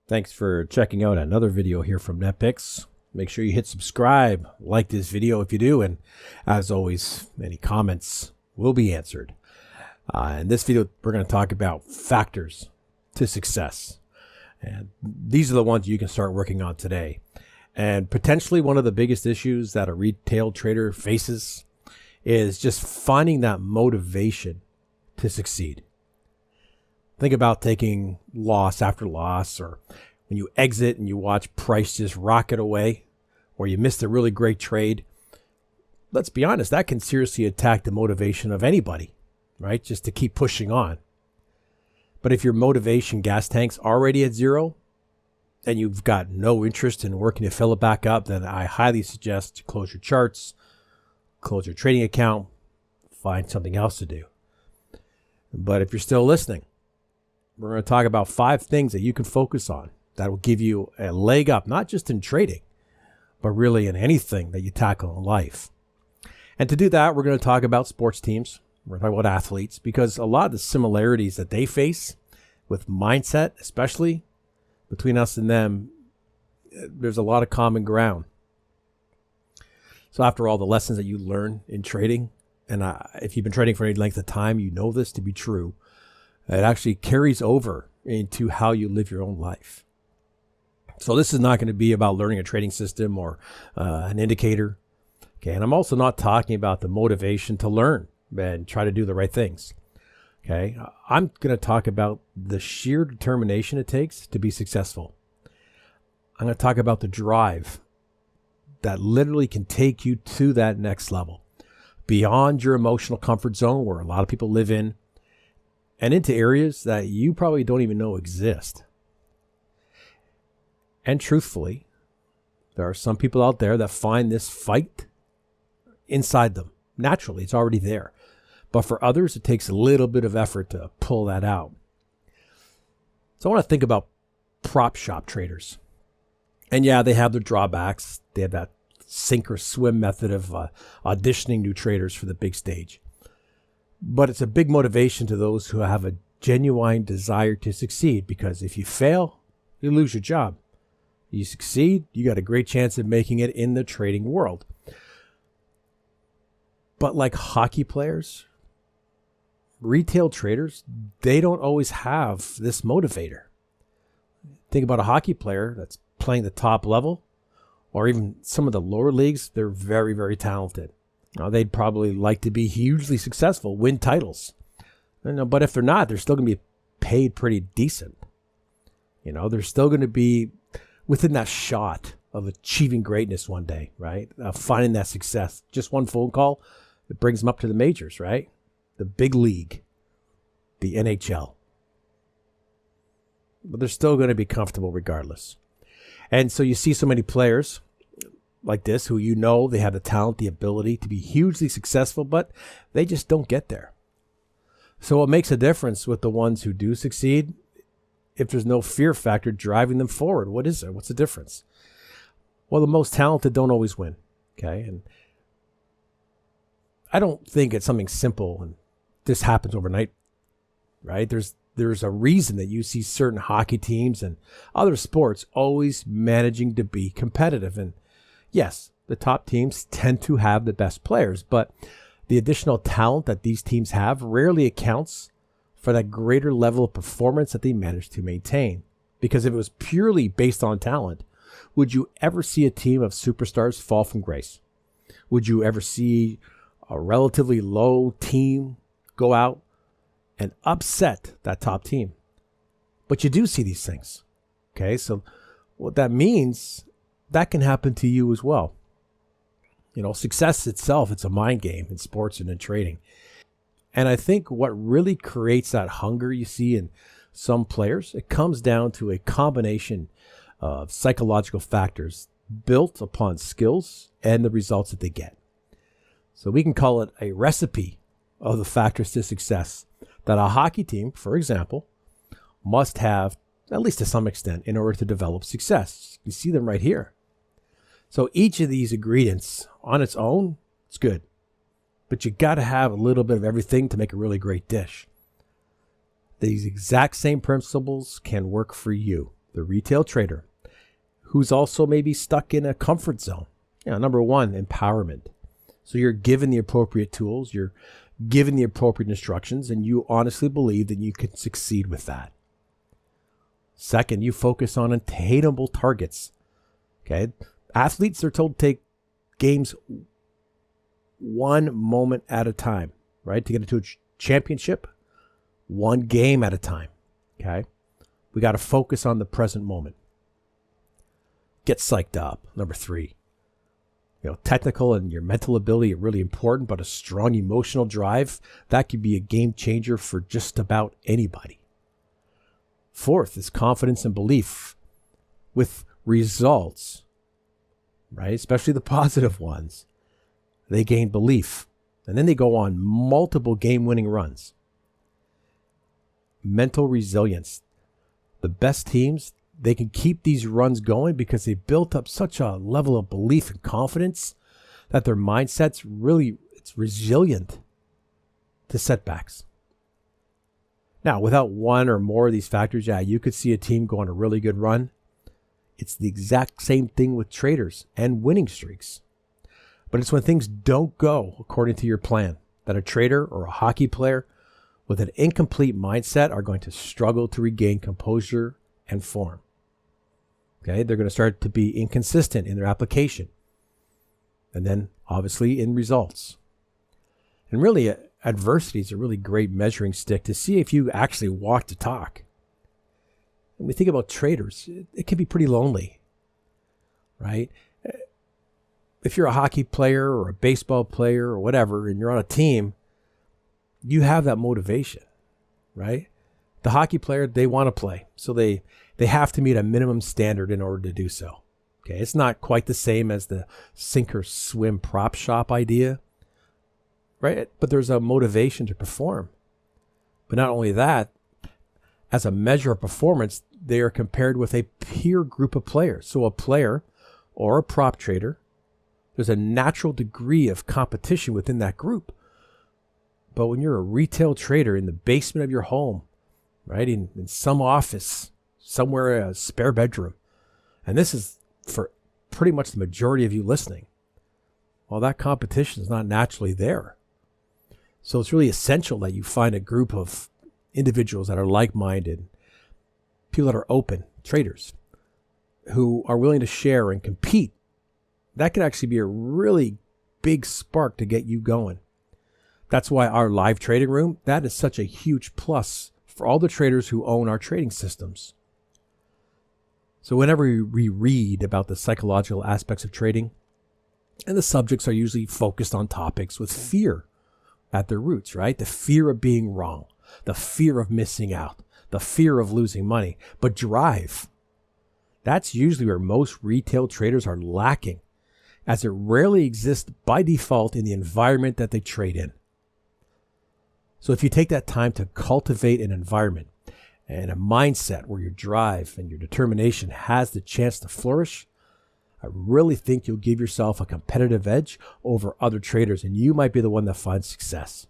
Thanks for checking out another video here from NetPicks. Make sure you hit subscribe, like this video if you do, and as always, any comments will be answered. In this video, we're going to talk about factors to success. And these are the ones you can start working on today. And potentially one of the biggest issues that a retail trader faces is just finding that motivation to succeed. Think about taking loss after loss, or when you exit and you watch price just rocket away, or you missed a really great trade. Let's be honest, that can seriously attack the motivation of anybody, right? Just to keep pushing on. But if your motivation gas tank's already at zero and you've got no interest in working to fill it back up, then I highly suggest you close your charts, close your trading account, find something else to do. But if you're still listening, we're going to talk about 5 things that you can focus on that will give you a leg up, not just in trading, but really in anything that you tackle in life. And to do that, we're going to talk about sports teams. We're going to talk about athletes, because a lot of the similarities that they face with mindset, especially between us and them, there's a lot of common ground. So after all, the lessons that you learn in trading, and if you've been trading for any length of time, you know this to be true. It actually carries over into how you live your own life. So this is not going to be about learning a trading system or an indicator. Okay, and I'm also not talking about the motivation to learn and try to do the right things. Okay, I'm going to talk about the sheer determination it takes to be successful. I'm going to talk about the drive that literally can take you to that next level, beyond your emotional comfort zone where a lot of people live in, and into areas that you probably don't even know exist. And truthfully, there are some people out there that find this fight inside them. Naturally, it's already there. But for others, it takes a little bit of effort to pull that out. So I want to think about prop shop traders. And yeah, they have their drawbacks. They have that sink or swim method of auditioning new traders for the big stage. But it's a big motivation to those who have a genuine desire to succeed, because if you fail, you lose your job. You succeed, you got a great chance of making it in the trading world. But like hockey players, retail traders, they don't always have this motivator. Think about a hockey player that's playing the top level, or even some of the lower leagues. They're very, very talented. Now, they'd probably like to be hugely successful, win titles. But if they're not, they're still going to be paid pretty decent. They're still going to be within that shot of achieving greatness one day, right? Finding that success. Just one phone call, it brings them up to the majors, right? The big league, the NHL. But they're still going to be comfortable regardless. And so you see so many players like this who they have the talent, the ability to be hugely successful, but they just don't get there. So what makes a difference with the ones who do succeed, if there's no fear factor driving them forward? What is there? What's the difference? Well, the most talented don't always win. Okay. And I don't think it's something simple and this happens overnight, right? There's a reason that you see certain hockey teams and other sports always managing to be competitive. And yes, the top teams tend to have the best players, but the additional talent that these teams have rarely accounts for that greater level of performance that they manage to maintain. Because if it was purely based on talent, would you ever see a team of superstars fall from grace? Would you ever see a relatively low team go out and upset that top team? But you do see these things. Okay, so what that means, that can happen to you as well. Success itself, it's a mind game in sports and in trading. And I think what really creates that hunger you see in some players, it comes down to a combination of psychological factors built upon skills and the results that they get. So we can call it a recipe of the factors to success that a hockey team, for example, must have, at least to some extent, in order to develop success. You see them right here. So each of these ingredients on its own, it's good. But you got to have a little bit of everything to make a really great dish. These exact same principles can work for you the retail trader, who's also maybe stuck in a comfort zone. Number one, empowerment. So you're given the appropriate tools, you're given the appropriate instructions, and you honestly believe that you can succeed with that. Second, you focus on attainable targets. Okay, athletes are told to take games one moment at a time, right? To get into a championship, one game at a time. Okay, we got to focus on the present moment. Get psyched up. Number three, technical and your mental ability are really important, but a strong emotional drive, that could be a game changer for just about anybody. Fourth is confidence and belief with results, right? Especially the positive ones. They gain belief, and then they go on multiple game-winning runs. Mental resilience. The best teams, they can keep these runs going because they built up such a level of belief and confidence that their mindset's it's resilient to setbacks. Now, without one or more of these factors, you could see a team go on a really good run. It's the exact same thing with traders and winning streaks. But it's when things don't go according to your plan that a trader or a hockey player with an incomplete mindset are going to struggle to regain composure and form. Okay, they're going to start to be inconsistent in their application. And then, obviously, in results. And really, adversity is a really great measuring stick to see if you actually walk the talk. When we think about traders, it can be pretty lonely, right? If you're a hockey player or a baseball player or whatever, and you're on a team, you have that motivation, right? The hockey player, they want to play, so they have to meet a minimum standard in order to do so. Okay, it's not quite the same as the sink or swim prop shop idea, right? But there's a motivation to perform. But not only that, as a measure of performance, they are compared with a peer group of players. So a player or a prop trader, there's a natural degree of competition within that group. But when you're a retail trader in the basement of your home, right, in some office, somewhere, a spare bedroom, and this is for pretty much the majority of you listening, well, that competition is not naturally there. So it's really essential that you find a group of individuals that are like-minded, people that are open, traders, who are willing to share and compete. That could actually be a really big spark to get you going. That's why our live trading room, that is such a huge plus for all the traders who own our trading systems. So whenever we read about the psychological aspects of trading, and the subjects are usually focused on topics with fear at their roots, right? The fear of being wrong, the fear of missing out, the fear of losing money. But drive, that's usually where most retail traders are lacking, as it rarely exists by default in the environment that they trade in. So if you take that time to cultivate an environment and a mindset where your drive and your determination has the chance to flourish, I really think you'll give yourself a competitive edge over other traders, and you might be the one that finds success.